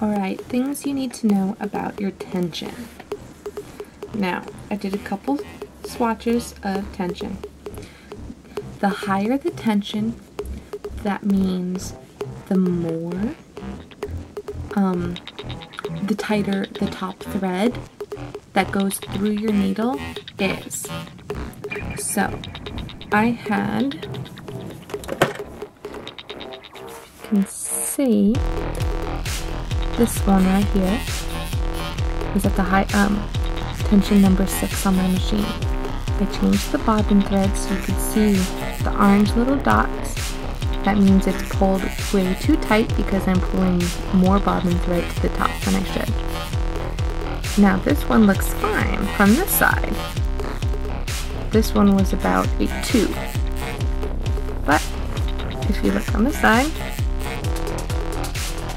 Alright, things you need to know about your tension. Now, I did a couple swatches of tension. The higher the tension, that means the more, the tighter the top thread that goes through your needle is. So, I had, you can see, this one right here is at the high tension number 6 on my machine. I changed the bobbin thread so you could see the orange little dots. That means it's pulled way too tight because I'm pulling more bobbin thread to the top than I should. Now this one looks fine from this side. This one was about a 2. But if you look on the side,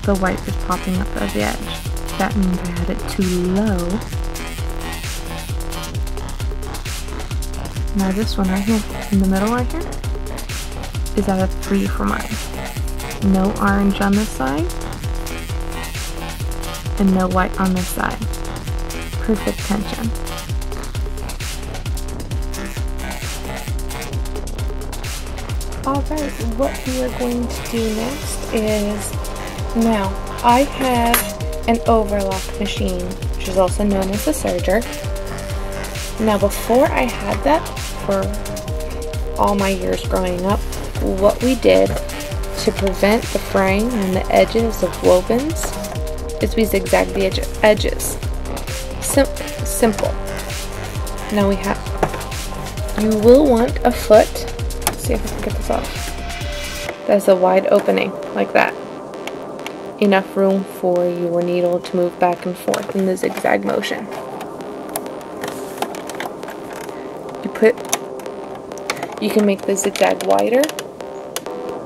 the white is popping up at the edge. That means I had it too low. Now this one right here, in the middle right here, is at a 3 for mine. No orange on this side, and no white on this side. Perfect tension. Alright, what we are going to do next is, now I have an overlock machine, which is also known as the serger. Now before I had that, for all my years growing up, what we did to prevent the fraying on the edges of wovens is we zigzag the edges. Simple. Now we have, you will want a foot. Let's see if I can get this off. There's a wide opening like that. Enough room for your needle to move back and forth in the zigzag motion. You can make the zigzag wider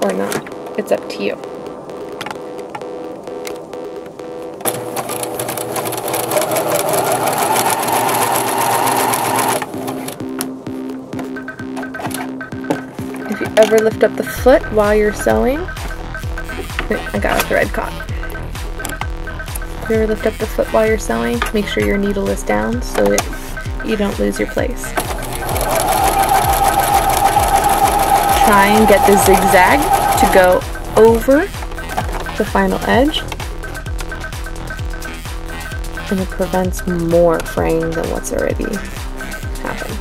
or not. It's up to you. If you ever lift up the foot while you're sewing, I got a thread caught. If you ever lift up the foot while you're sewing, make sure your needle is down so you don't lose your place. Try and get the zigzag to go over the final edge, and it prevents more fraying than what's already happened.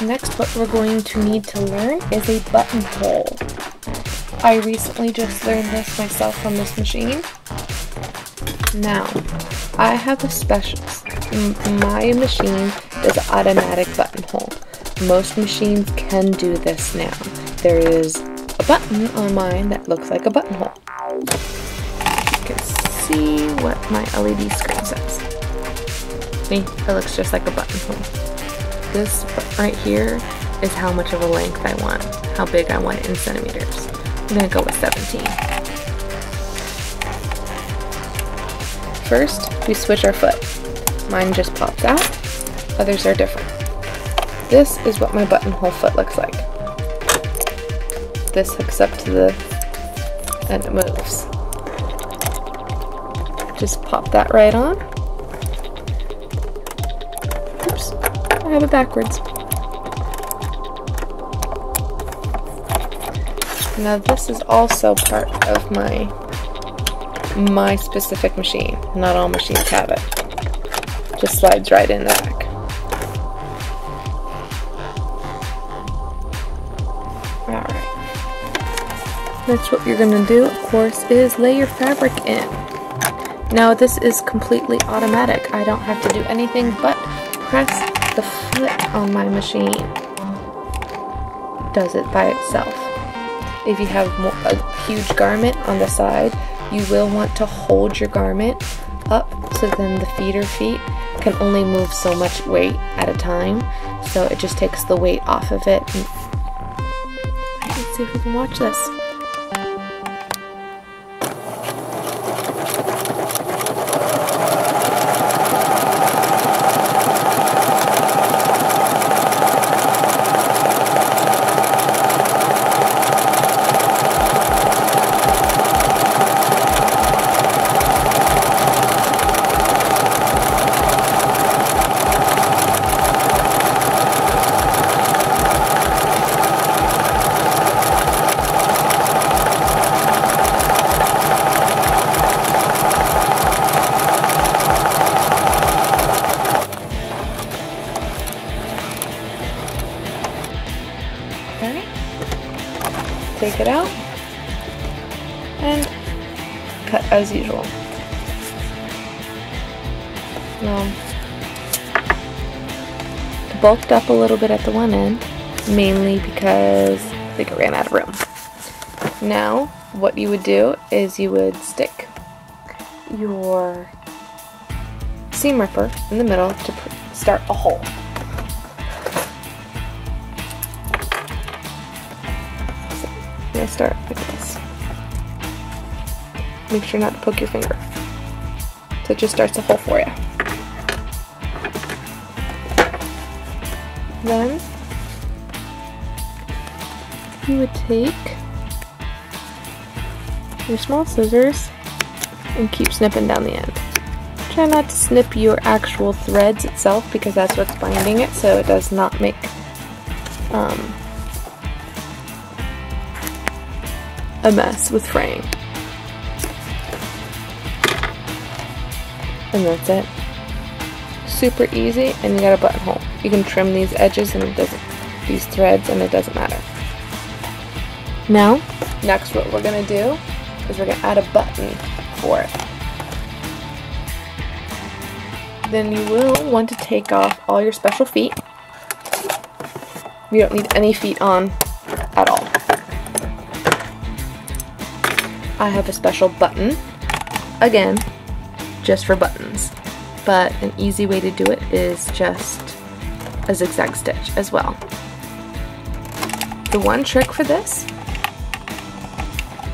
Next, what we're going to need to learn is a buttonhole. I recently just learned this myself on this machine. Now, I have a specialist. My machine is an automatic buttonhole. Most machines can do this now. There is a button on mine that looks like a buttonhole. You can see what my LED screen says. See, it looks just like a buttonhole. This right here is how much of a length I want, how big I want it in centimeters. I'm going to go with 17. First, we switch our foot. Mine just pops out, others are different. This is what my buttonhole foot looks like. This hooks up to the, and it moves. Just pop that right on. Oops, I have it backwards. Now this is also part of my specific machine. Not all machines have it. Just slides right in the back. Alright. Next, what you're going to do, of course, is lay your fabric in. Now this is completely automatic. I don't have to do anything but press the foot on my machine. It does it by itself. If you have a huge garment on the side, you will want to hold your garment up so then the feeder feet can only move so much weight at a time. So it just takes the weight off of it. And let's see if we can watch this. and cut as usual. Now, it bulked up a little bit at the one end, mainly because I think I ran out of room. Now, what you would do is you would stick your seam ripper in the middle to start a hole. So, I'm going to start like this. Make sure not to poke your finger. So it just starts a hole for you. Then you would take your small scissors and keep snipping down the end. Try not to snip your actual threads itself because that's what's binding it, so it does not make a mess with fraying. And that's it. Super easy, and you got a buttonhole. You can trim these edges and these threads, and it doesn't matter. Now, next what we're gonna do is we're gonna add a button for it. Then you will want to take off all your special feet. You don't need any feet on at all. I have a special button, again, just for buttons, but an easy way to do it is just a zigzag stitch as well. The one trick for this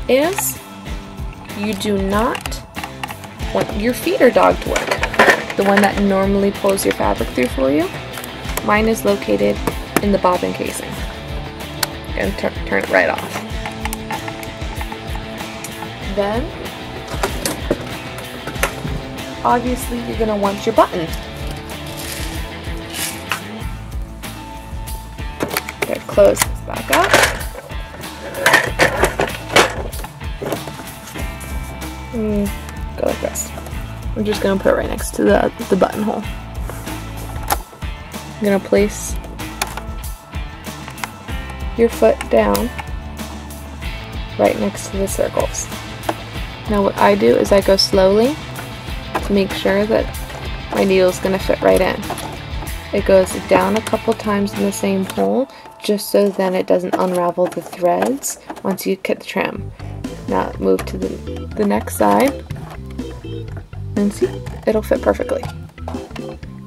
is you do not want your feeder dog to work. The one that normally pulls your fabric through for you. Mine is located in the bobbin casing. And turn it right off. Then, obviously you're going to want your button. Gotta close this back up. Go like this. I'm just going to put it right next to the buttonhole. I'm going to place your foot down right next to the circles. Now what I do is I go slowly to make sure that my needle is going to fit right in. It goes down a couple times in the same hole just so then it doesn't unravel the threads once you cut the trim. Now move to the next side. And see, it'll fit perfectly.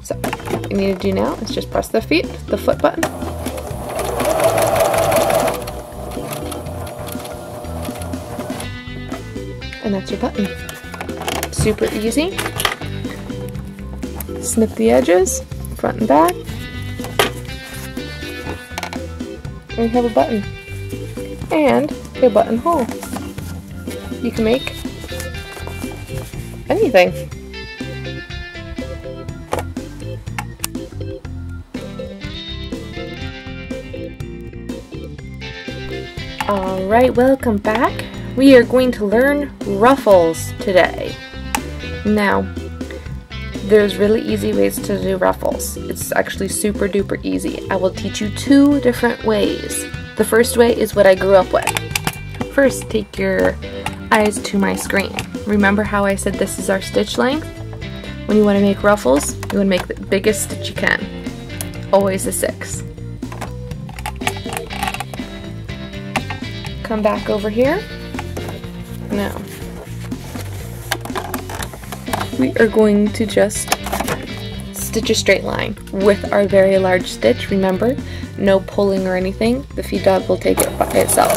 So, what you need to do now is just press the foot button. And that's your button. Super easy. Snip the edges, front and back. And you have a button. And a buttonhole. You can make anything. Alright, welcome back. We are going to learn ruffles today. Now, there's really easy ways to do ruffles. It's actually super duper easy. I will teach you two different ways. The first way is what I grew up with. First, take your eyes to my screen. Remember how I said this is our stitch length? When you want to make ruffles, you want to make the biggest stitch you can. Always a 6. Come back over here. Now, we are going to just stitch a straight line with our very large stitch. Remember, no pulling or anything. The feed dog will take it by itself.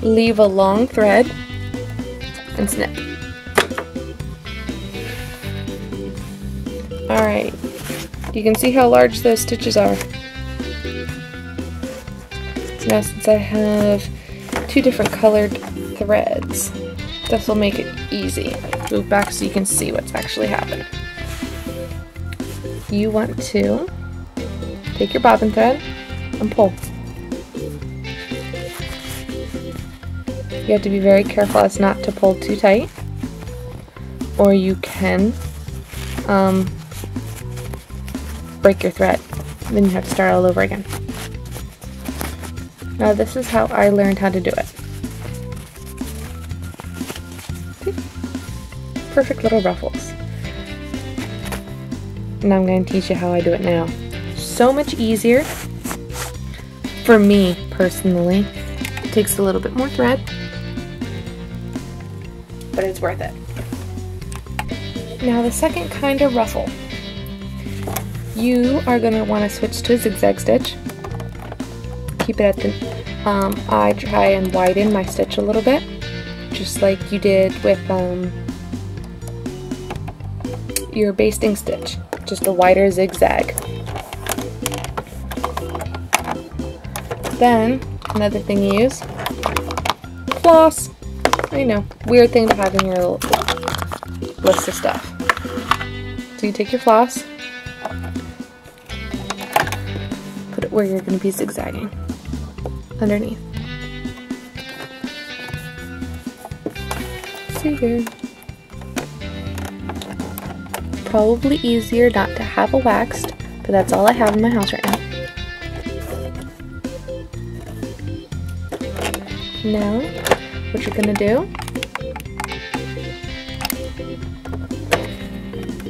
Leave a long thread and snip. Alright, you can see how large those stitches are. So now since I have 2 different colored threads, this will make it easy. Move back so you can see what's actually happening. You want to take your bobbin thread and pull. You have to be very careful as not to pull too tight, or you can break your thread. Then you have to start all over again. Now this is how I learned how to do it. See? Perfect little ruffles. Now I'm going to teach you how I do it now. So much easier for me personally. It takes a little bit more thread, but it's worth it. Now the second kind of ruffle. You are going to want to switch to a zigzag stitch. Keep it at the, I try and widen my stitch a little bit, just like you did with your basting stitch, just a wider zigzag. Then, another thing you use, floss. I know, weird thing to have in your little list of stuff. So you take your floss, put it where you're going to be zigzagging, underneath. See here. Probably easier not to have a waxed, but that's all I have in my house right now. Now, what you're going to do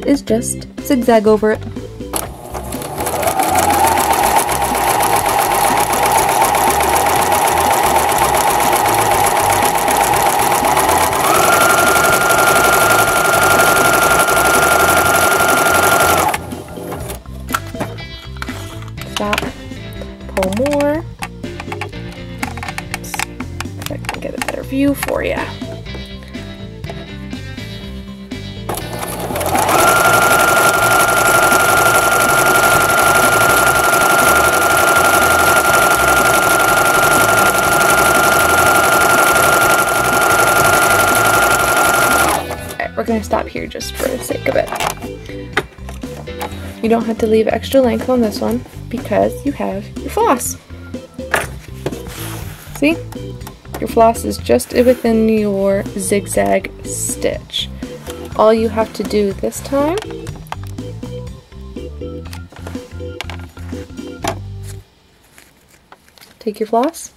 is just zigzag over it. Stop, pull more. If I can get a better view for you. We're going to stop here just for the sake of it. You don't have to leave extra length on this one because you have your floss. See? Your floss is just within your zigzag stitch. All you have to do this time take your floss.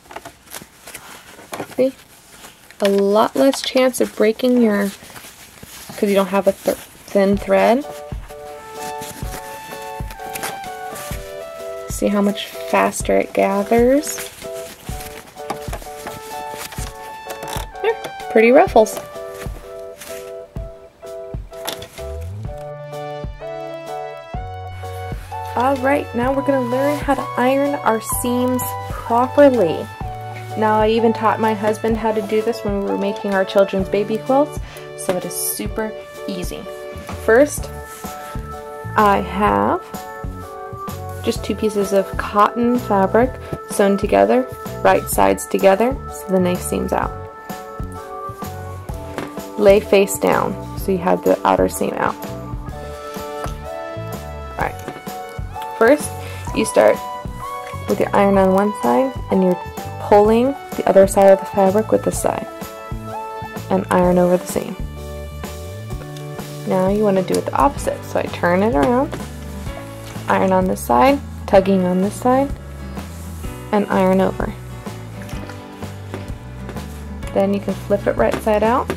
See? A lot less chance of breaking your, because you don't have a thin thread. See how much faster it gathers? Yeah, pretty ruffles. Alright, now we're going to learn how to iron our seams properly. Now I even taught my husband how to do this when we were making our children's baby quilts, so it is super easy. First, I have just 2 pieces of cotton fabric sewn together, right sides together, so the knife seams out. Lay face down, so you have the outer seam out. Alright, first you start with your iron on one side and you're pulling the other side of the fabric with this side and iron over the seam. Now you want to do it the opposite, so I turn it around, iron on this side, tugging on this side, and iron over. Then you can flip it right side out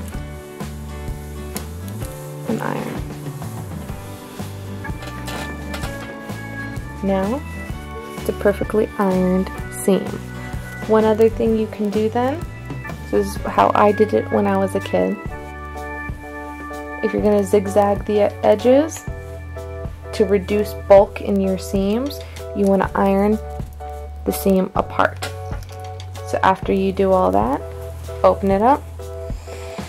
and iron. Now it's a perfectly ironed seam. One other thing you can do then, this is how I did it when I was a kid. If you're going to zigzag the edges to reduce bulk in your seams, you want to iron the seam apart. So after you do all that, open it up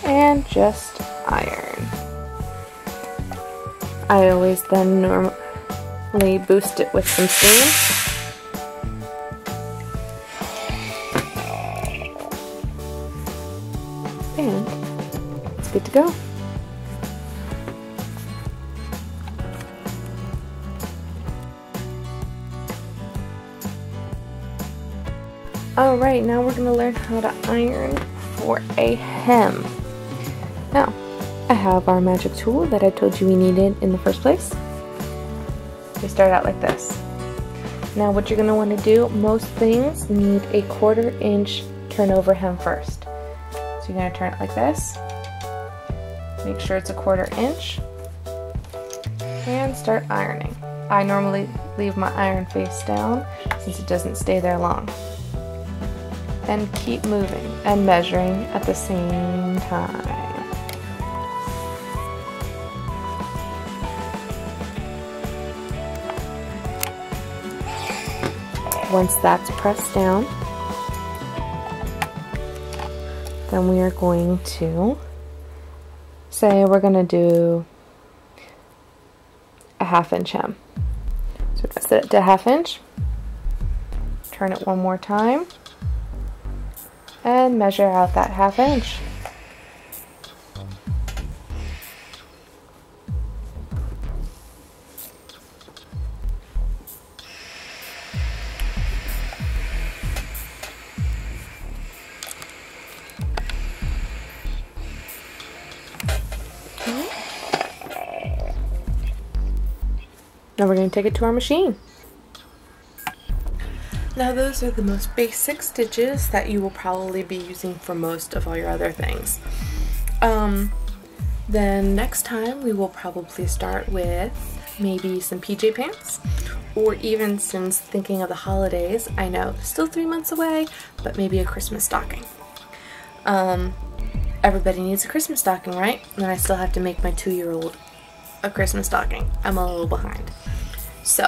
and just iron. I always then normally boost it with some steam. And it's good to go. Alright, now we're going to learn how to iron for a hem. Now, I have our magic tool that I told you we needed in the first place. We start out like this. Now what you're going to want to do, most things need a 1/4 inch turnover hem first. So you're going to turn it like this. Make sure it's a 1/4 inch. And start ironing. I normally leave my iron face down since it doesn't stay there long. And keep moving and measuring at the same time. Once that's pressed down, then we are going to say we're going to do a 1/2 inch hem. So we're going to set it to 1/2 inch, turn it one more time, and measure out that 1/2 inch. Now we're going to take it to our machine. Now those are the most basic stitches that you will probably be using for most of all your other things. Then next time we will probably start with maybe some PJ pants, or even, since thinking of the holidays, I know still 3 months away, but maybe a Christmas stocking. Everybody needs a Christmas stocking, right? And then I still have to make my 2-year-old a Christmas stocking. I'm a little behind. So,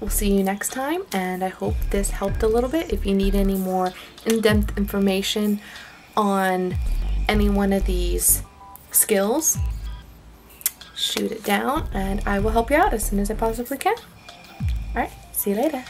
we'll see you next time, and I hope this helped a little bit. If you need any more in-depth information on any one of these skills, shoot it down, and I will help you out as soon as I possibly can. Alright, see you later.